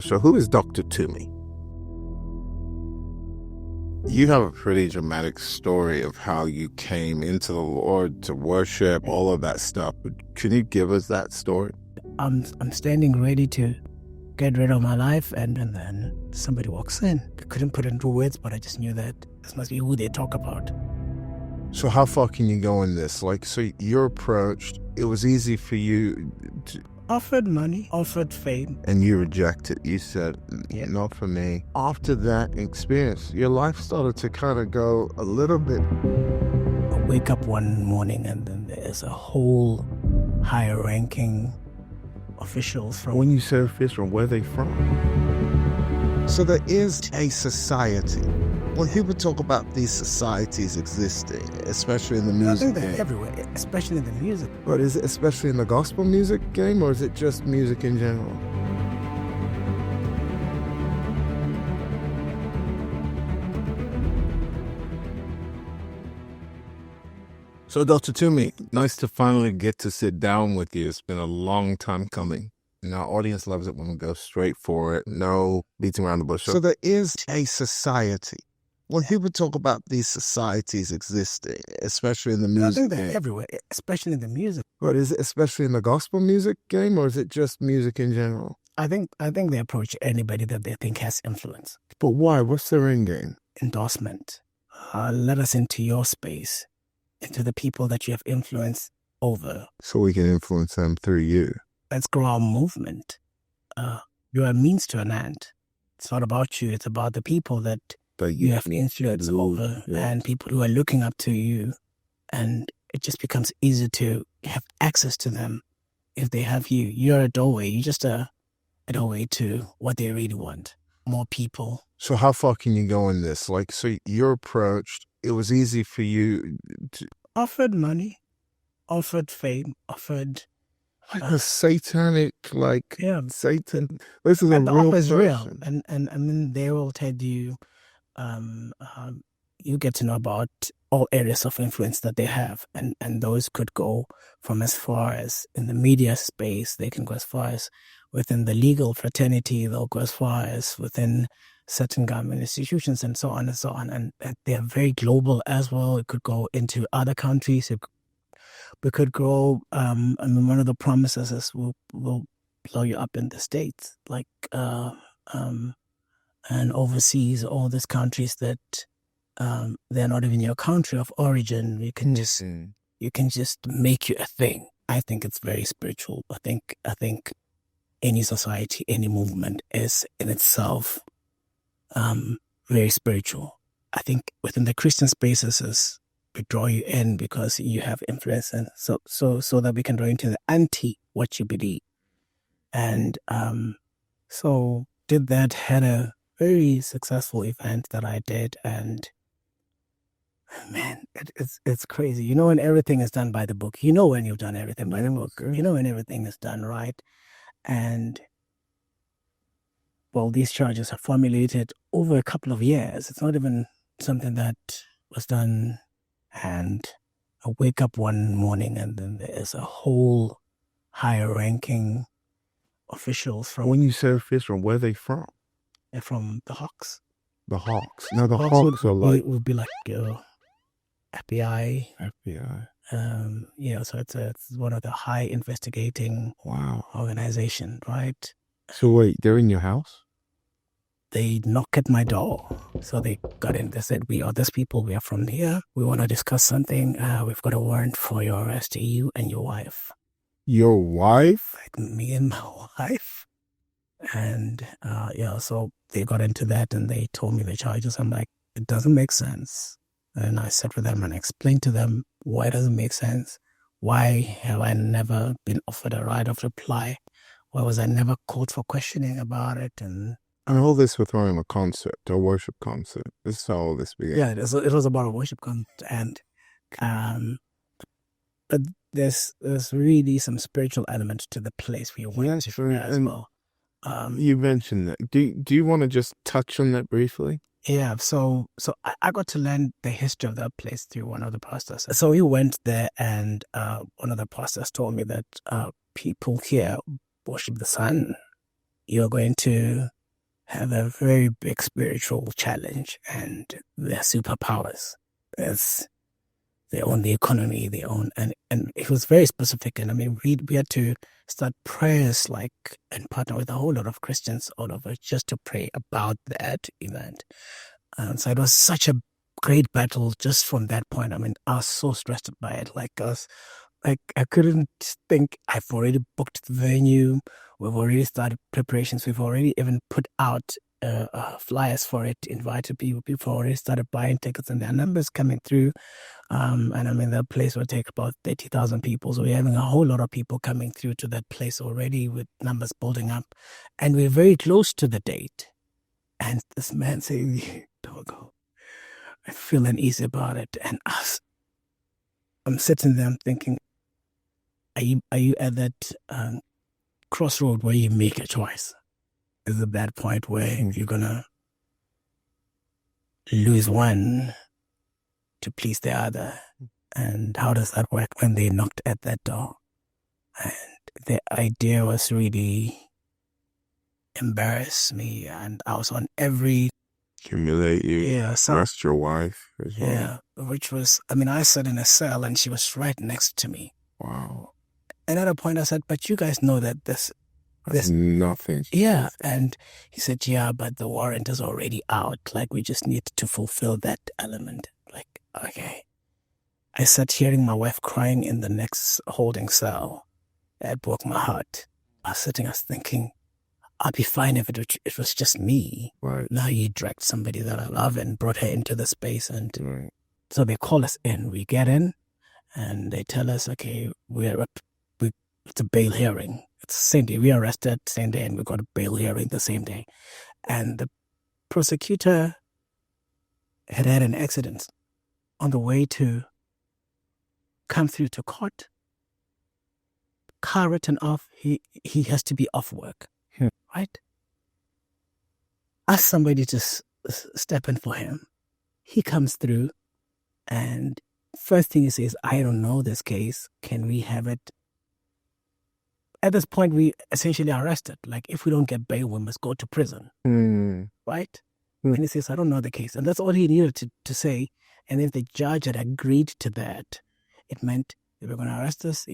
So who is Dr. Tumi? You have a pretty dramatic story of how you came into the Lord to worship, all of that stuff. Can you give us that story? I'm standing ready to get rid of my life, and then somebody walks in. I couldn't put it into words, but I just knew that this must be who they talk about. So how far can you go in this? So you're approached, it was easy for you to... Offered money, offered fame. And you rejected. You said, Yeah. Not for me. After that experience, your life started to kind of go a little bit... I wake up one morning and then there's a whole higher ranking officials from... When you say official, where are they from? So there is a society. When people talk about these societies existing, especially in the music I think they're game, everywhere, especially in the music. but is it especially in the gospel music game, or is it just music in general? So Dr. Tomi, nice to finally get to sit down with you. It's been a long time coming. And our audience loves it when we go straight for it. No beating around the bush. So there is a society. When people talk about these societies existing, especially in the I music think they're game, everywhere, especially in the music. but is it especially in the gospel music game, or is it just music in general? I think they approach anybody that they think has influence. But why? What's their end game? Endorsement. Let us into your space, into the people that you have influence over. So we can influence them through you. Let's grow our movement. You are a means to an end. It's not about you. It's about the people that But you have influence over, and people who are looking up to you. And it just becomes easier to have access to them if they have you. You're a doorway. You're just a doorway to what they really want. More people. So how far can you go in this? So you're approached, it was easy for you to... Offered money, offered fame, offered... Like a satanic, Yeah. Satan. This is And a the real offer is real. person. And then they will tell you, you get to know about all areas of influence that they have. And those could go from as far as in the media space, they can go as far as within the legal fraternity, they'll go as far as within certain government institutions and so on and so on. And they are very global as well. It could go into other countries. We could grow. One of the promises is we'll blow you up in the States, and overseas, all these countries that they're not even your country of origin. You can just make you a thing. I think it's very spiritual. I think any society, any movement is in itself very spiritual. I think within the Christian spaces we draw you in because you have influence, and so that we can draw into the anti what you believe. And so did that, had a very successful event that I did, and man, it's crazy. You know when everything is done by the book. You know when you've done everything by the book. You know when everything is done right. And well, these charges are formulated over a couple of years. It's not even something that was done. And I wake up one morning and then there's a whole higher ranking officials from... When you say official, where are they from? They're from the Hawks. The Hawks. Now the Hawks are like... would be like FBI. FBI. So it's one of the high investigating organization, right? So wait, they're in your house? They knock at my door. So they got in. They said, we are these people. We are from here. We want to discuss something. We've got a warrant for your arrest, you and your wife. Your wife? Like me and my wife. And so they got into that and they told me the charges. I'm like, it doesn't make sense. And I sat with them and explained to them why it doesn't make sense. Why have I never been offered a right of reply? Why was I never called for questioning about it? And all this with throwing a concert, a worship concert. This is how all this began. Yeah, it was about a worship concert. And but there's really some spiritual element to the place we went to as well. You mentioned that. Do you want to just touch on that briefly? Yeah, so I got to learn the history of that place through one of the pastors. So we went there, and one of the pastors told me that people here worship the sun. you're going to have a very big spiritual challenge, and their superpowers. They own the economy, they own, and it was very specific. And I mean, we had to start prayers and partner with a whole lot of Christians all over just to pray about that event. So it was such a great battle just from that point. I mean, I was so stressed by it. I couldn't think. I've already booked the venue. We've already started preparations. We've already even put out flyers for it, invited people. People already started buying tickets, and there are numbers coming through. And I mean, that place will take about 30,000 people. So we're having a whole lot of people coming through to that place already with numbers building up. And we're very close to the date. And this man saying, don't go. I feel uneasy about it. And I'm sitting there, I'm thinking, are you at that crossroad where you make a choice? Is it that point where you're going to lose one to please the other? And how does that work when they knocked at that door? And the idea was really embarrass me, and I was on every... Humiliate you. Yeah. Arrest your wife as well. Yeah. Which was, I mean, I sat in a cell and she was right next to me. Wow. And at a point I said, but you guys know that this nothing. Yeah. And he said, yeah, but the warrant is already out. We just need to fulfill that element. Okay. I sat hearing my wife crying in the next holding cell. It broke my heart. I was thinking, I'd be fine if it was just me. Right. Now you dragged somebody that I love and brought her into the space. And right. So they call us in. We get in and they tell us, okay, it's a bail hearing. It's the same day. We are arrested same day and we got a bail hearing the same day. And the prosecutor had an accident on the way to come through to court. Car written off. He has to be off work. Right? Ask somebody to step in for him. He comes through and first thing he says, I don't know this case. Can we have it? At this point, we essentially are arrested. If we don't get bail, we must go to prison. Right? And he says, I don't know the case. And that's all he needed to say. And if the judge had agreed to that, it meant they were going to arrest us,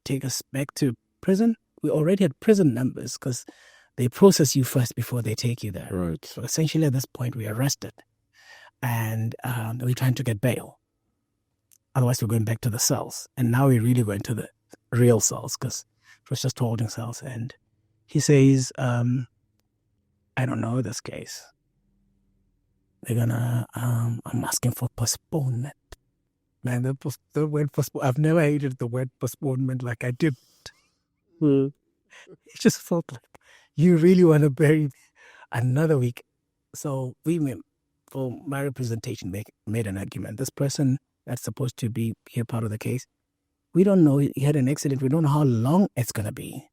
take us back to prison. We already had prison numbers because they process you first before they take you there. Right. So essentially at this point, we're arrested. And we're trying to get bail. Otherwise, we're going back to the cells. And now we're really going to the real cells because it was just holding cells. And he says, I don't know this case. They're going to, I'm asking for postponement. Man, the word postponement, I've never hated the word postponement like I did. It just felt like you really want to bury another week. So for my representation, made an argument. This person that's supposed to be here part of the case, we don't know. He had an accident. We don't know how long it's going to be.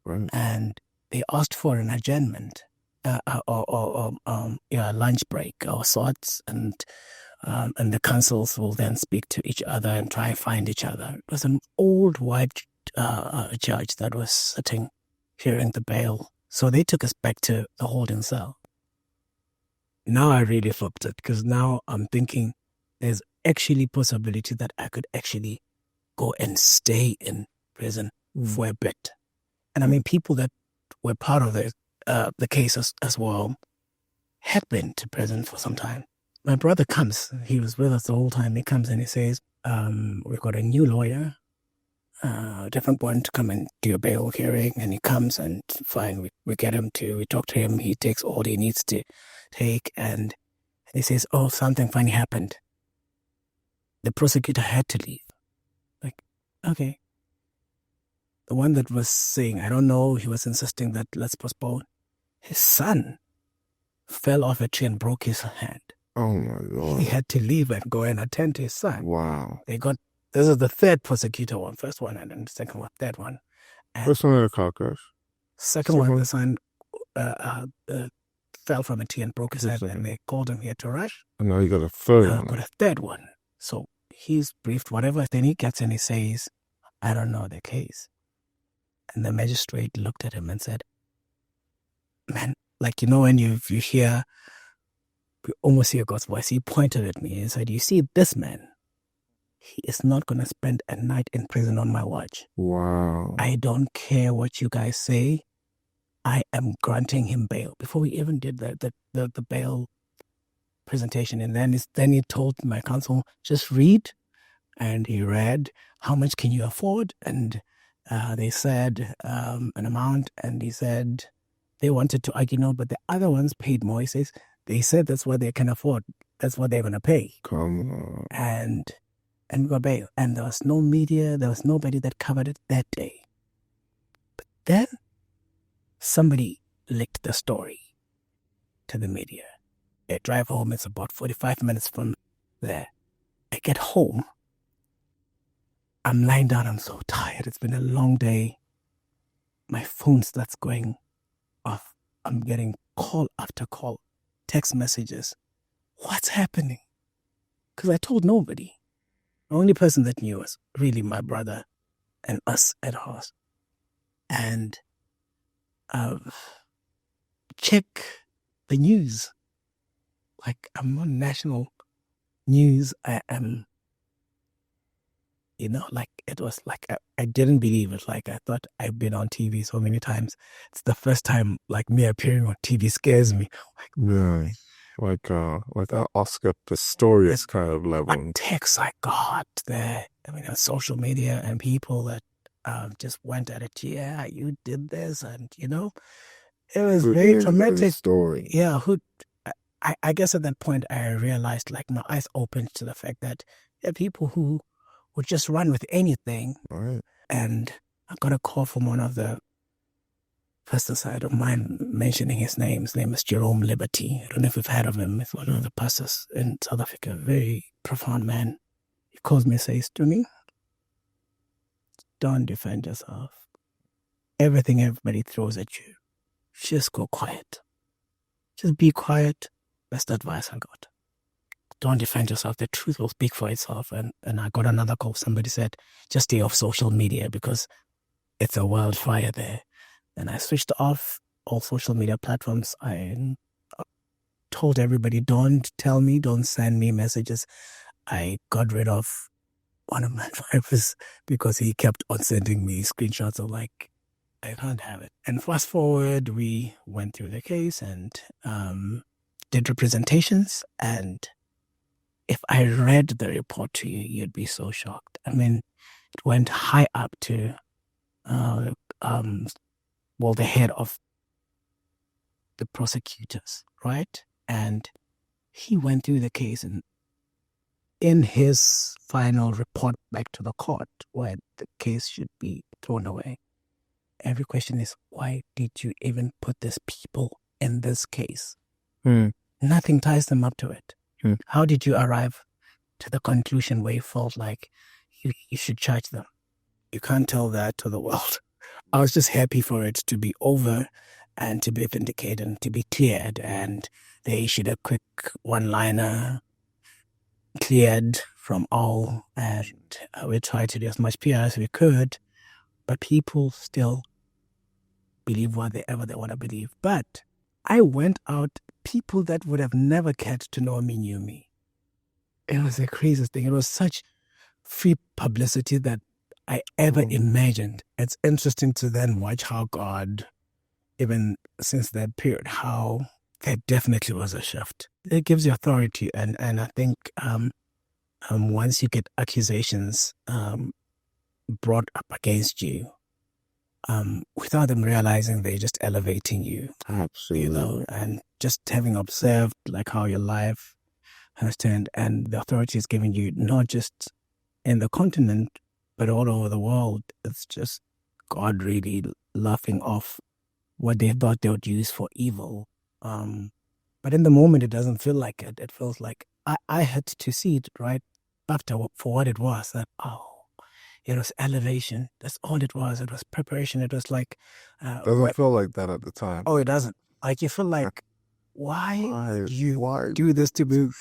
Right. And they asked for an adjournment or lunch break or sorts. And the counsels will then speak to each other and try and find each other. It was an old white judge that was sitting hearing the bail. So they took us back to the holding cell. Now I really flipped it because now I'm thinking there's actually possibility that I could actually go and stay in prison for a bit. And I mean, people that were part of the case as well had been to prison for some time. My brother comes. He was with us the whole time. He comes and he says, we've got a new lawyer, different one to come and do a bail hearing. And he comes and fine, we get him we talk to him. He takes all he needs to take. And he says, oh, something funny happened. The prosecutor had to leave. Okay. The one that was saying, I don't know, he was insisting that let's postpone. His son fell off a tree and broke his hand. Oh my Lord. He had to leave and go and attend to his son. Wow. This is the third prosecutor one. First one and then the second one, third one. And first one had a car crash. Second one, the son fell from a tree and broke his hand and they called him here to rush. And now he got a third one. Got a third one. So he's briefed whatever, then he gets and he says, I don't know the case. And the magistrate looked at him and said, man, like, you know, when you almost hear God's voice, he pointed at me and said, you see, this man, he is not going to spend a night in prison on my watch. Wow. I don't care what you guys say. I am granting him bail. Before we even did the bail presentation. And then he told my counsel, just read. And he read, how much can you afford? And they said an amount. And he said they wanted to argue, no, but the other ones paid more. He says, they said that's what they can afford. That's what they're going to pay. Come on. And we got bail. And there was no media. There was nobody that covered it that day. But then somebody leaked the story to the media. I drive home. It's about 45 minutes from there. I get home. I'm lying down. I'm so tired. It's been a long day. My phone starts going off. I'm getting call after call, text messages. What's happening? Because I told nobody. The only person that knew was really my brother and us at house. And check the news. Like, I'm on national news. I am, you know, like, it was like, I didn't believe it. Like, I thought I've been on TV so many times. It's the first time, like, me appearing on TV scares me. Yeah. Like that Oscar Pistorius kind of level. Like, texts I got there. I mean, on social media and people that just went at it. Yeah, you did this. And, you know, it was very traumatic. Story. Yeah, I guess at that point I realized, like, my eyes opened to the fact that there are people who would just run with anything. Right. And I got a call from one of the pastors I don't mind mentioning his name. His name is Jerome Liberty. I don't know if you've heard of him. He's one of the pastors in South Africa. Very profound man. He calls me and says to me, don't defend yourself. Everything everybody throws at you, just go quiet. Just be quiet. That's the advice I got. Don't defend yourself. The truth will speak for itself. And I got another call. Somebody said, just stay off social media because it's a wildfire there. And I switched off all social media platforms. I told everybody, don't tell me, don't send me messages. I got rid of one of my drivers because he kept on sending me screenshots of, like, I can't have it. And fast forward, we went through the case and did representations. And if I read the report to you, you'd be so shocked. I mean, it went high up to, the head of the prosecutors, right? And he went through the case, and in his final report back to the court, where the case should be thrown away, every question is, why did you even put these people in this case? Nothing ties them up to it. How did you arrive to the conclusion where you felt like you should charge them? You can't tell that to the world. I was just happy for it to be over and to be vindicated and to be cleared. And they issued a quick one-liner, cleared from all. And we tried to do as much PR as we could. But people still believe whatever they want to believe. But I went out, people that would have never cared to know me knew me. It was the craziest thing. It was such free publicity that I ever imagined. It's interesting to then watch how God, even since that period, how there definitely was a shift. It gives you authority. And I think once you get accusations brought up against you, without them realizing, they're just elevating you. Absolutely. You know, and just having observed, like, how your life has turned, and the authority is giving you not just in the continent, but all over the world. It's just God really laughing off what they thought they would use for evil. But in the moment, it doesn't feel like it. It feels like I had to see it right after for what it was. That, it was elevation. That's all it was. It was preparation. It was like... doesn't feel like that at the time. Oh, it doesn't. Like, you feel like, why do this to me?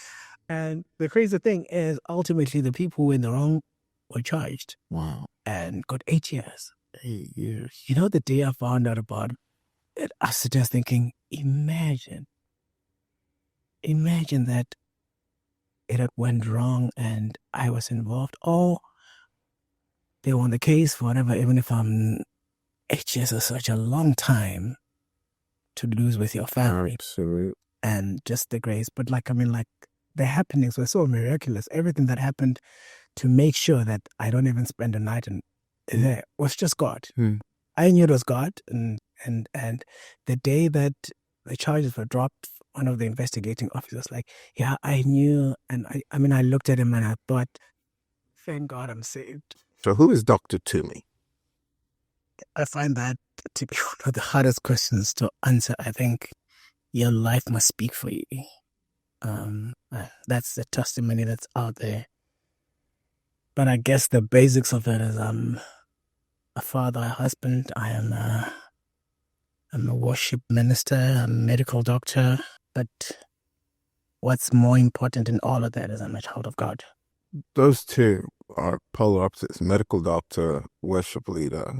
And the crazy thing is, ultimately, the people who were in the wrong were charged. Wow. And got 8 years. 8 years. You know, the day I found out about I was just thinking, imagine that it had went wrong and I was involved. Oh, they won the case, whatever, even if it's just such a long time to lose with your family. Absolutely. And just the grace. But the happenings were so miraculous. Everything that happened to make sure that I don't even spend the night there was just God. I knew it was God. And the day that the charges were dropped, one of the investigating officers yeah, I knew. And I looked at him and I thought, thank God I'm saved. So who is Dr. Tumi? I find that to be one of the hardest questions to answer. I think your life must speak for you. That's the testimony that's out there. But I guess the basics of it is I'm a father, a husband. I'm a worship minister, a medical doctor. But what's more important in all of that is I'm a child of God. Those two are polar opposites: medical doctor, worship leader.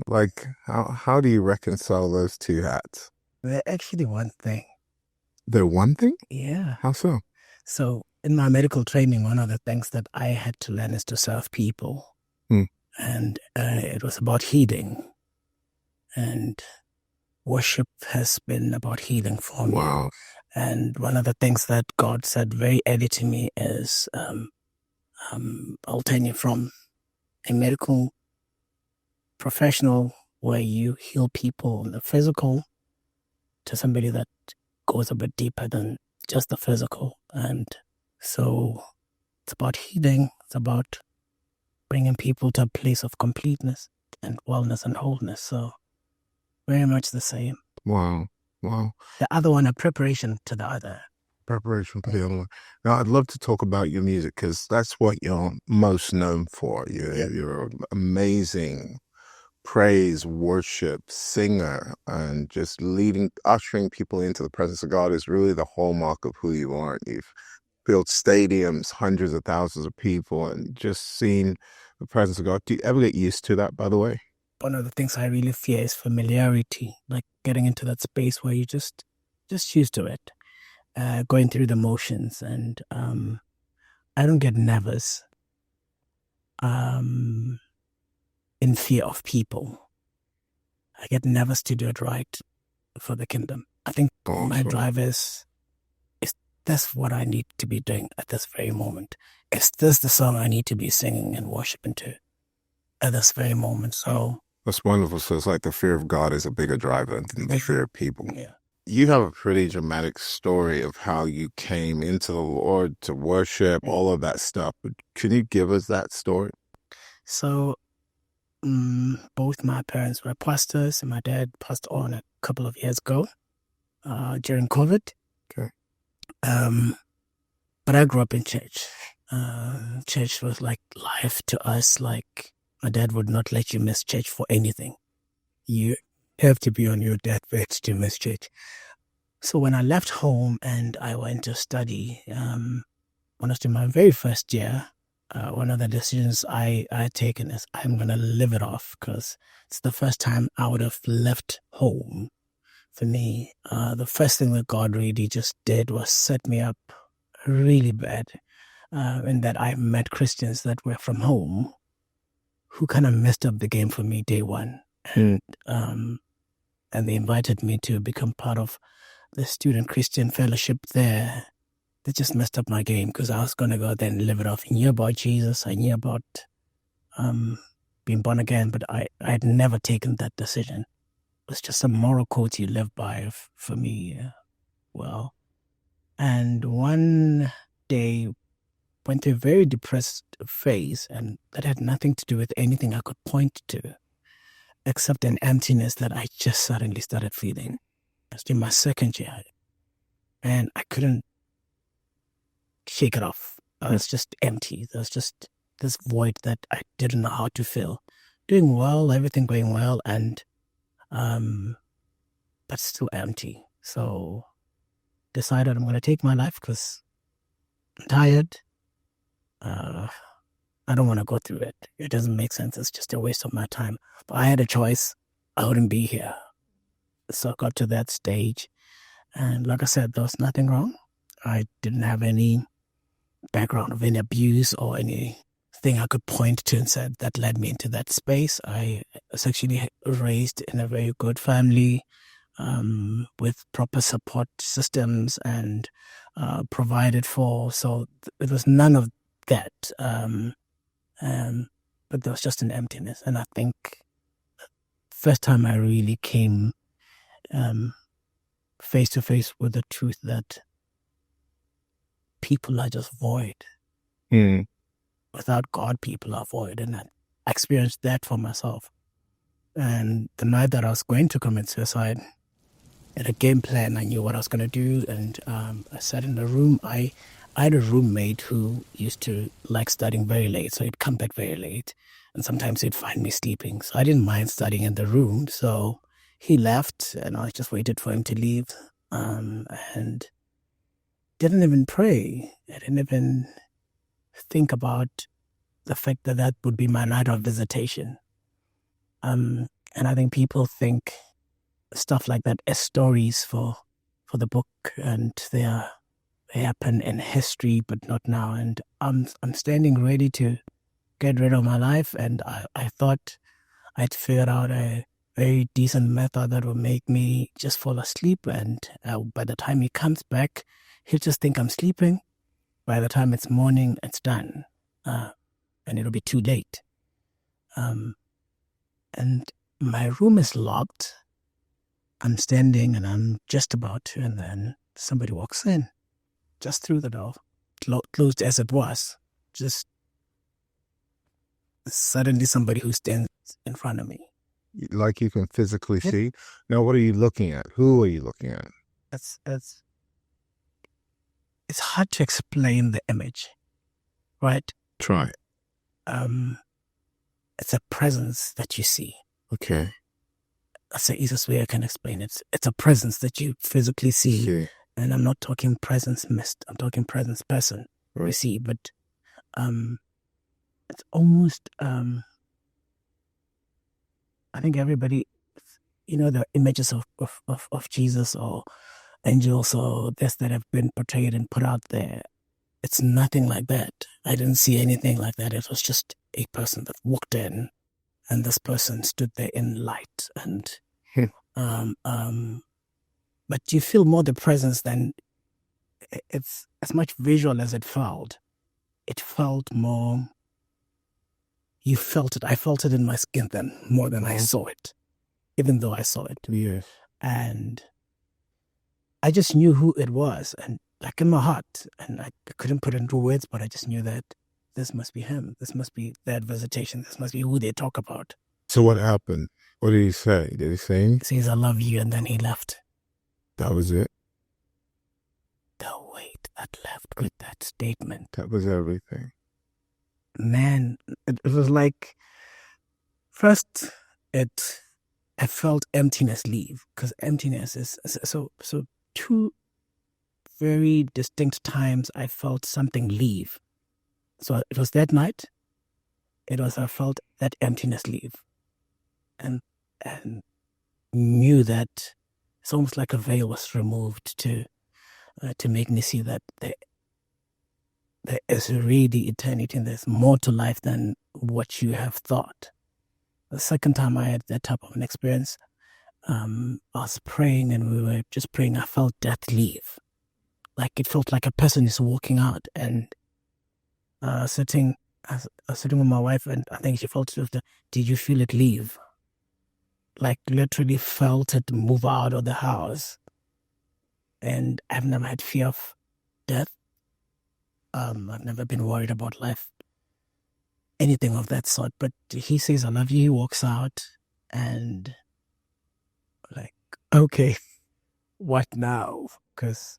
How do you reconcile those two hats? They're actually one thing. They're one thing? Yeah. How so? So in my medical training, one of the things that I had to learn is to serve people. And it was about healing. And worship has been about healing for me. Wow. And one of the things that God said very early to me is, I'll turn you from a medical professional where you heal people in the physical to somebody that goes a bit deeper than just the physical. And so it's about healing. It's about bringing people to a place of completeness and wellness and wholeness. So very much the same. Wow. The other one, a preparation to the other. Preparation for the other one. Now, I'd love to talk about your music because that's what you're most known for. You're an amazing praise, worship, singer, and just ushering people into the presence of God is really the hallmark of who you are. You've built stadiums, hundreds of thousands of people, and just seen the presence of God. Do you ever get used to that, by the way? One of the things I really fear is familiarity, like getting into that space where you just used to it, going through the motions. And I don't get nervous in fear of people. I get nervous to do it right for the kingdom. I think my drive is this what I need to be doing at this very moment? Is this the song I need to be singing and worshiping to at this very moment? So that's wonderful. So it's like the fear of God is a bigger driver than the fear of people. Yeah. You have a pretty dramatic story of how you came into the Lord to worship, all of that stuff. Can you give us that story? So both my parents were pastors, and my dad passed on a couple of years ago during COVID. Okay. But I grew up in church. Church was like life to us. Like my dad would not let you miss church for anything. You have to be on your deathbed to miss church. So when I left home and I went to study, honestly, my very first year, one of the decisions I had taken is I'm going to live it off because it's the first time I would have left home. For me, the first thing that God really just did was set me up really bad in that I met Christians that were from home who kind of messed up the game for me day one. And they invited me to become part of the student Christian fellowship there. They just messed up my game because I was going to go there and live it off. I knew about Jesus. I knew about being born again, but I had never taken that decision. It's just a moral code you live by for me. Well, and one day went through a very depressed phase, and that had nothing to do with anything I could point to, except an emptiness that I just suddenly started feeling. I was in my second year, and I couldn't shake it off. I was just empty. There was just this void that I didn't know how to fill. Doing well, everything going well, and but still empty. So decided I'm going to take my life because I'm tired. I don't want to go through it. It doesn't make sense. It's just a waste of my time. But I had a choice. I wouldn't be here. So I got to that stage. And like I said, there was nothing wrong. I didn't have any background of any abuse or anything I could point to and said that led me into that space. I was actually raised in a very good family with proper support systems and provided for. So it was none of that. But there was just an emptiness. And I think first time I really came face to face with the truth that people are just void. Without God, people are void. And I experienced that for myself. And the night that I was going to commit suicide, I had a game plan. I knew what I was going to do. And I sat in the room. I had a roommate who used to like studying very late. So he'd come back very late. And sometimes he'd find me sleeping. So I didn't mind studying in the room. So he left and I just waited for him to leave. And didn't even pray. I didn't even think about the fact that that would be my night of visitation. And I think people think stuff like that as stories for the book, and they happen in history, but not now. And I'm standing ready to get rid of my life, and I thought I'd figured out a very decent method that will make me just fall asleep, and by the time he comes back, he'll just think I'm sleeping. By the time it's morning, it's done, and it'll be too late. And my room is locked. I'm standing and I'm just about to, and then somebody walks in, just through the door, closed as it was. Just suddenly somebody who stands in front of me. Like you can physically see? Now, what are you looking at? Who are you looking at? It's hard to explain the image, right? Try. It's a presence that you see. Okay. That's the easiest way I can explain it. It's a presence that you physically see. Okay. And I'm not talking presence mist. I'm talking presence person. Right. You see, but it's almost, I think everybody, the images of Jesus or angels or this that have been portrayed and put out there. It's nothing like that. I didn't see anything like that. It was just a person that walked in, and this person stood there in light. And but you feel more the presence than it's as much visual as it felt. It felt more. You felt it. I felt it in my skin then more than I saw it, even though I saw it. Yes. And I just knew who it was, and like in my heart, and I couldn't put it into words, but I just knew that this must be him. This must be that visitation. This must be who they talk about. So what happened? What did he say? Did he say anything? He says, "I love you," and then he left. That was it? The weight that left with that statement. That was everything. Man, it was like, first, I felt emptiness leave, because emptiness is, so two very distinct times I felt something leave. So it was that night, I felt that emptiness leave. And knew that it's almost like a veil was removed to make me see that there is really eternity and there's more to life than what you have thought. The second time I had that type of an experience, I was praying and we were just praying. I felt death leave. Like it felt like a person is walking out, and sitting with my wife, and I think she felt it. Did you feel it leave? Like literally felt it move out of the house. And I've never had fear of death. I've never been worried about life, anything of that sort. But he says, "I love you." He walks out, and like, okay, what now? Because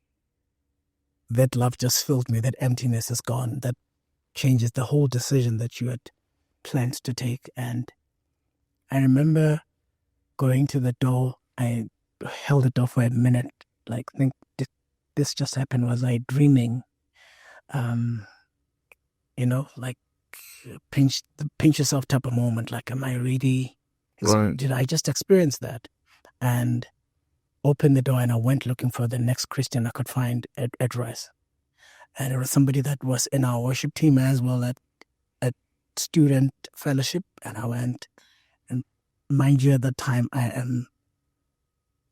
that love just filled me. That emptiness is gone. That changes the whole decision that you had planned to take. And I remember going to the door. I held the door for a minute, like, think, did this just happen? Was I dreaming? Like pinch yourself type of moment. Like, am I really? Right. Did I just experience that? And opened the door and I went looking for the next Christian I could find at Rice. And it was somebody that was in our worship team as well at student fellowship. And I went, and mind you, at the time I am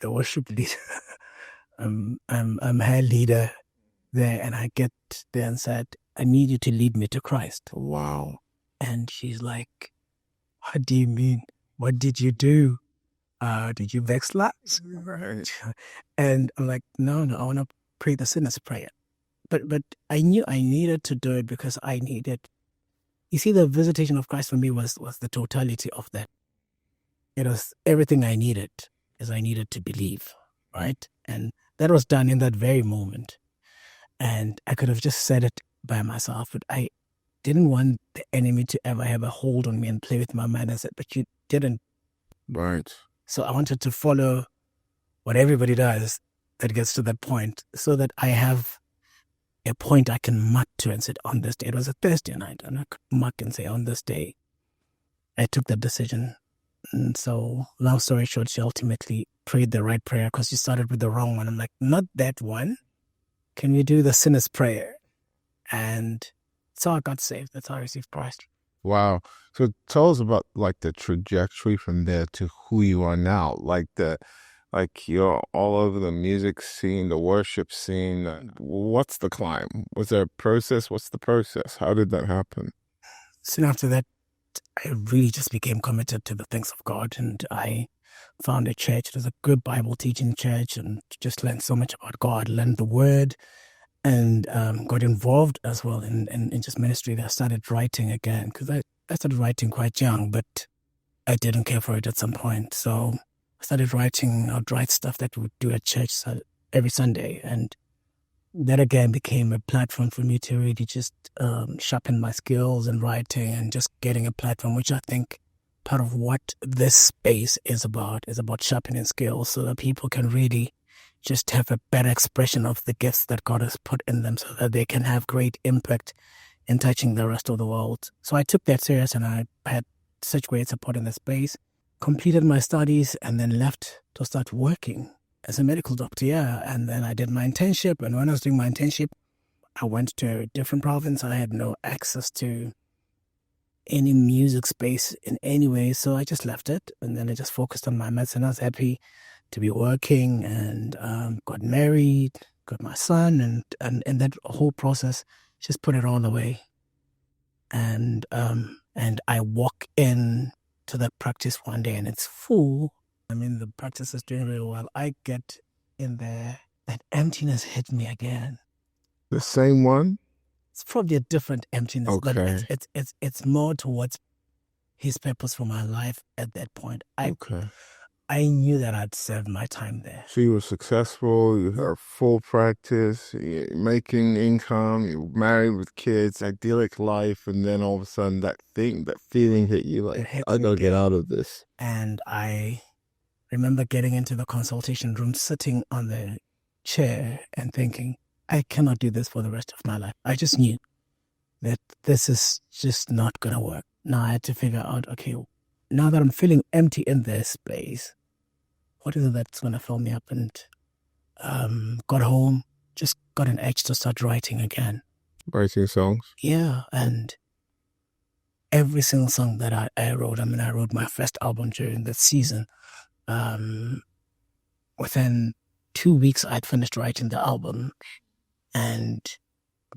the worship leader. I'm her leader there, and I get there and said, I need you to lead me to Christ. Wow. And she's like, what do you mean? What did you do? Did you backslide? Right. And I'm like, no, I want to pray the sinner's prayer. But I knew I needed to do it because I needed, you see, the visitation of Christ for me was the totality of that. It was everything I needed, is I needed to believe, right? And that was done in that very moment. And I could have just said it by myself, but I didn't want the enemy to ever have a hold on me and play with my mind. I said, but you didn't. Right. So I wanted to follow what everybody does that gets to that point so that I have a point I can mark to and say, on this day, it was a Thursday night, and I could mark and say, on this day, I took that decision. And so, long story short, she ultimately prayed the right prayer because she started with the wrong one. I'm like, not that one. Can we do the sinner's prayer? And that's how I got saved. That's how I received Christ. Wow. So tell us about like the trajectory from there to who you are now. Like you're all over the music scene, the worship scene. What's the climb? Was there a process? What's the process? How did that happen? Soon after that, I really just became committed to the things of God, and I found a church. It was a good Bible teaching church, and just learned so much about God, learned the Word, and got involved as well in just ministry. That I started writing again, because I started writing quite young, but I didn't care for it at some point. So I started writing. I'd write stuff that we would do at church every Sunday, and that again became a platform for me to really just sharpen my skills in writing and just getting a platform, which I think part of what this space is about sharpening skills so that people can really just have a better expression of the gifts that God has put in them so that they can have great impact in touching the rest of the world. So I took that serious, and I had such great support in the space, completed my studies, and then left to start working as a medical doctor, yeah. And then I did my internship, and when I was doing my internship, I went to a different province. I had no access to any music space in any way, so I just left it, and then I just focused on my medicine. I was happy to be working, and got married, got my son, and that whole process just put it all away. And I walk in to that practice one day, and it's full. I mean, the practice is doing really well. I get in there, that emptiness hit me again. The same one? It's probably a different emptiness, okay. But it's more towards His purpose for my life at that point. I knew that I'd served my time there. So you were successful, you had full practice, you're making income, you're married with kids, idyllic life, and then all of a sudden that feeling hit you like, I gotta get out of this. And I remember getting into the consultation room, sitting on the chair and thinking, I cannot do this for the rest of my life. I just knew that this is just not going to work. Now I had to figure out, okay, now that I'm feeling empty in this space, what is it that's going to fill me up? And got home, just got an edge to start writing again. Writing songs? Yeah, and every single song that I wrote, I mean, I wrote my first album during that season. Within 2 weeks, I'd finished writing the album and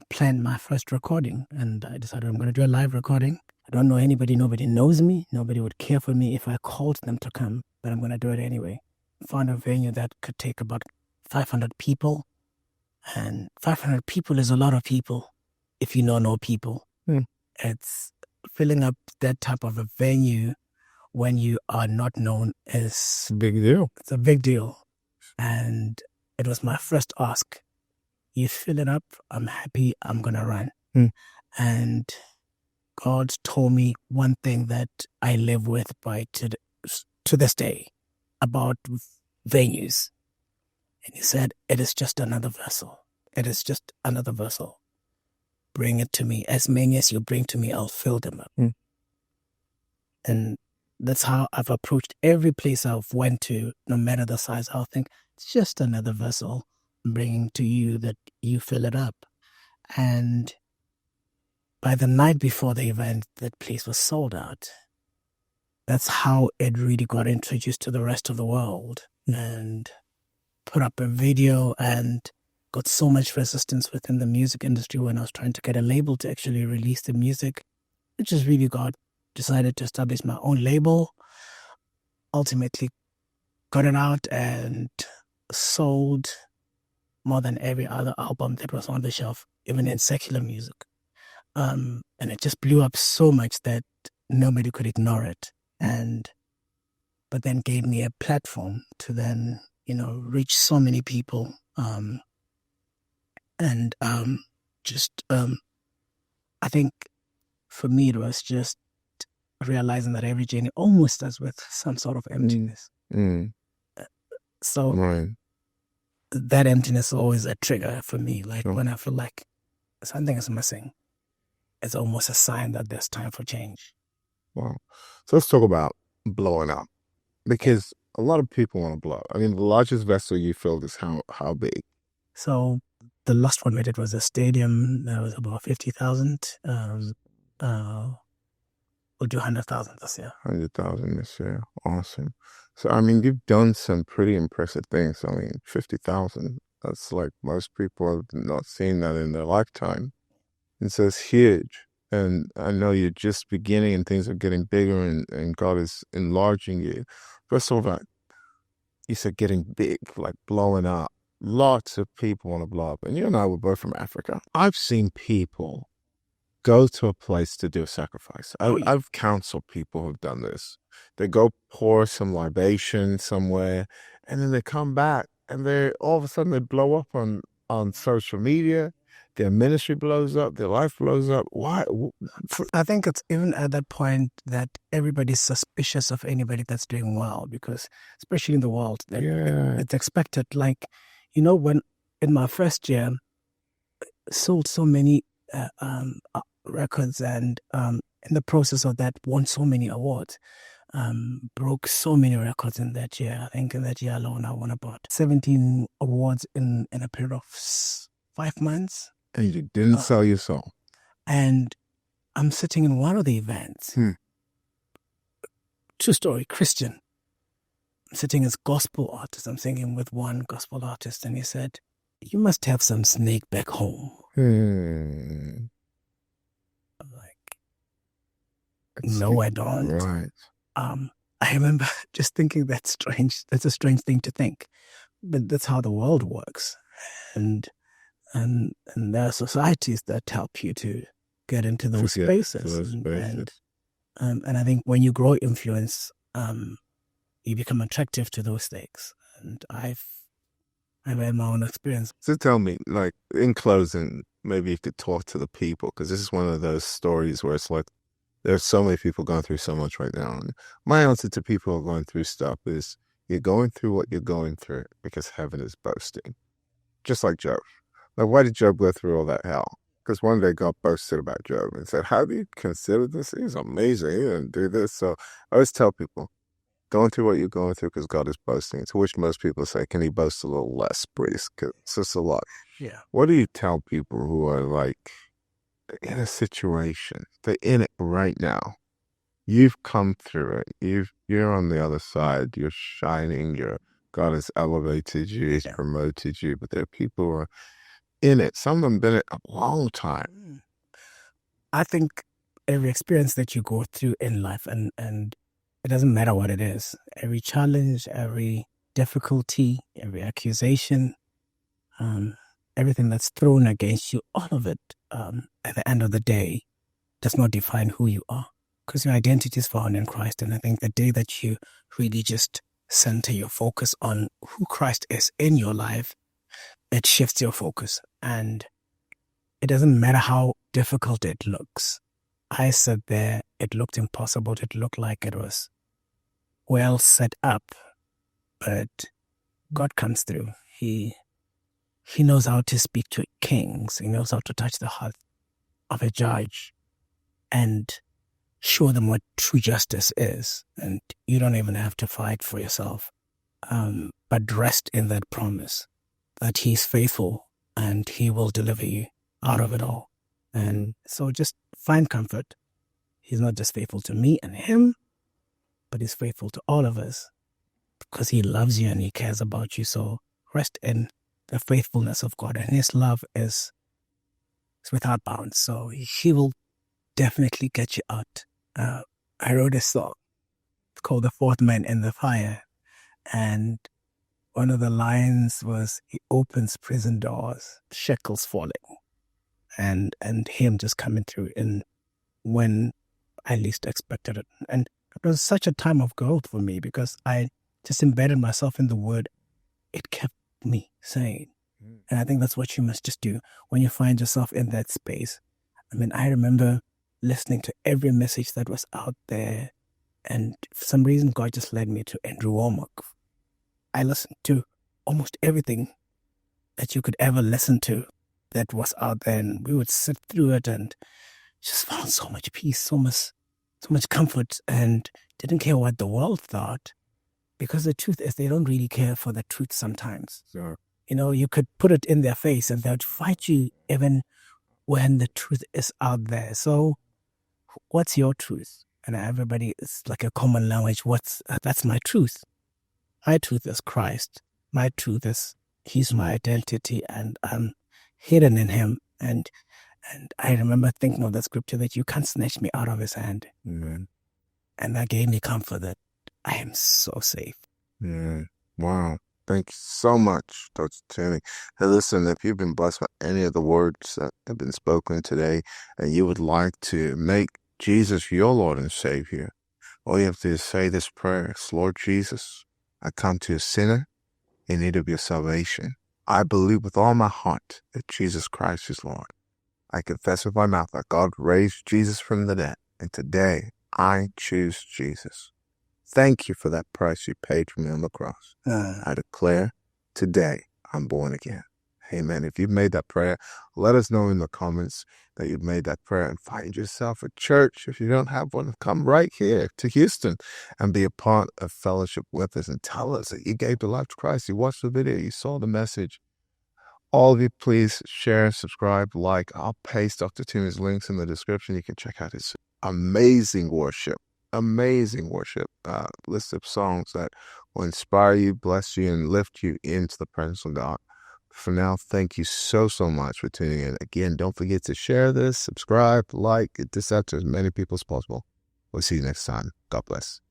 planned my first recording. And I decided I'm going to do a live recording. I don't know anybody. Nobody knows me. Nobody would care for me if I called them to come, but I'm going to do it anyway. Found a venue that could take about 500 people. And 500 people is a lot of people if you know people. It's filling up that type of a venue when you are not known is a big deal. It's a big deal. And it was my first ask. You fill it up, I'm happy, I'm going to run. And God told me one thing that I live with to this day about venues. And He said, it is just another vessel. It is just another vessel. Bring it to me. As many as you bring to me, I'll fill them up. And that's how I've approached every place I've went to, no matter the size. I'll think, It's just another vessel bringing to you that you fill it up. And by the night before the event, that place was sold out. That's how it really got introduced to the rest of the world, and put up a video and got so much resistance within the music industry when I was trying to get a label to actually release the music. It just really decided to establish my own label. Ultimately got it out and sold more than every other album that was on the shelf, even in secular music. And it just blew up so much that nobody could ignore it. But then gave me a platform to then, reach so many people. I think for me, it was just realizing that every journey almost starts with some sort of emptiness. So Right. that emptiness is always a trigger for me. Like when I feel like something is missing, it's almost a sign that there's time for change. Wow. So let's talk about blowing up, because a lot of people want to blow. I mean, the largest vessel you filled is how big? So the last one we did was a stadium that was about 50,000. We'll do 100,000 this year. 100,000 this year. Awesome. So, I mean, you've done some pretty impressive things. I mean, 50,000, that's like most people have not seen that in their lifetime. And so it's huge. And I know you're just beginning and things are getting bigger and God is enlarging you. First of all, you said getting big, like blowing up. Lots of people want to blow up. And you and I were both from Africa. I've seen people go to a place to do a sacrifice. I've counseled people who've done this. They go pour some libation somewhere, and then they come back, and all of a sudden they blow up on social media. Their ministry blows up. Their life blows up. Why? I think it's even at that point that everybody's suspicious of anybody that's doing well, because especially in the world, it's expected. Like, when in my first year, sold so many records, and in the process of that won so many awards, broke so many records in that year. I think in that year alone I won about 17 awards in a period of 5 months. And you didn't sell your soul. And I'm sitting in one of the events. True story, Christian. I'm sitting as gospel artist. I'm singing with one gospel artist, and he said, "You must have some snake back home." I'm like, no, I don't. Right. I remember just thinking that's strange. That's a strange thing to think, but that's how the world works. And there are societies that help you to get into those spaces. And I think when you grow influence, you become attractive to those things. And I've had my own experience. So tell me, like, in closing, maybe you could talk to the people, because this is one of those stories where it's like, there's so many people going through so much right now. And my answer to people who are going through stuff is, you're going through what you're going through because heaven is boasting. Just like Job. Like, why did Job go through all that hell? Because one day God boasted about Job and said, "Have you considered this? He's amazing. He didn't do this." So I always tell people, going through what you're going through because God is boasting. To which most people say, "Can he boast a little less, please? Because it's just a lot." Yeah. What do you tell people who are like in a situation, they're in it right now? You've come through it. You're on the other side. You're shining. God has elevated you. He's promoted you. But there are people who are in it. Some of them been in it a long time. I think every experience that you go through in life, and it doesn't matter what it is, every challenge, every difficulty, every accusation, everything that's thrown against you, all of it, at the end of the day, does not define who you are, because your identity is found in Christ. And I think the day that you really just center your focus on who Christ is in your life, it shifts your focus. And it doesn't matter how difficult it looks. I sat there, it looked impossible. It looked like it was well set up, but God comes through. He knows how to speak to kings. He knows how to touch the heart of a judge and show them what true justice is. And you don't even have to fight for yourself. but rest in that promise that he's faithful and he will deliver you out of it all. And so just find comfort. He's not just faithful to me and him, but he's faithful to all of us because he loves you and he cares about you. So rest in the faithfulness of God, and his love is without bounds. So he will definitely get you out. I wrote a song called The Fourth Man in the Fire, and one of the lines was, he opens prison doors, shackles falling, and him just coming through in when I least expected it. And it was such a time of growth for me because I just embedded myself in the word. It kept me sane. And I think that's what you must just do when you find yourself in that space. I mean, I remember listening to every message that was out there, and for some reason, God just led me to Andrew Womack. I listened to almost everything that you could ever listen to that was out there, and we would sit through it and just found so much peace, so much comfort, and didn't care what the world thought, because the truth is they don't really care for the truth sometimes. Sure. You know, you could put it in their face and they'll fight you even when the truth is out there. So what's your truth? And everybody, it's like a common language. That's my truth. My truth is Christ. My truth is he's my identity and I'm hidden in him. And I remember thinking of the scripture that you can't snatch me out of his hand. Amen. And that gave me comfort that I am so safe. Yeah. Wow. Thank you so much, Dr. Tomi. Hey, listen, if you've been blessed by any of the words that have been spoken today and you would like to make Jesus your Lord and Savior, all you have to do is say this prayer. Lord Jesus, I come to a sinner in need of your salvation. I believe with all my heart that Jesus Christ is Lord. I confess with my mouth that God raised Jesus from the dead, and today I choose Jesus. Thank you for that price you paid for me on the cross. I declare today I'm born again. Amen. If you've made that prayer, let us know in the comments that you've made that prayer, and find yourself a church. If you don't have one, come right here to Houston and be a part of fellowship with us and tell us that you gave your life to Christ. You watched the video, you saw the message. All of you, please share, subscribe, like. I'll paste Dr. Tomi's links in the description. You can check out his amazing worship list of songs that will inspire you, bless you, and lift you into the presence of God. For now, thank you so much for tuning in. Again, don't forget to share this, subscribe, like, get this out to as many people as possible. We'll see you next time. God bless.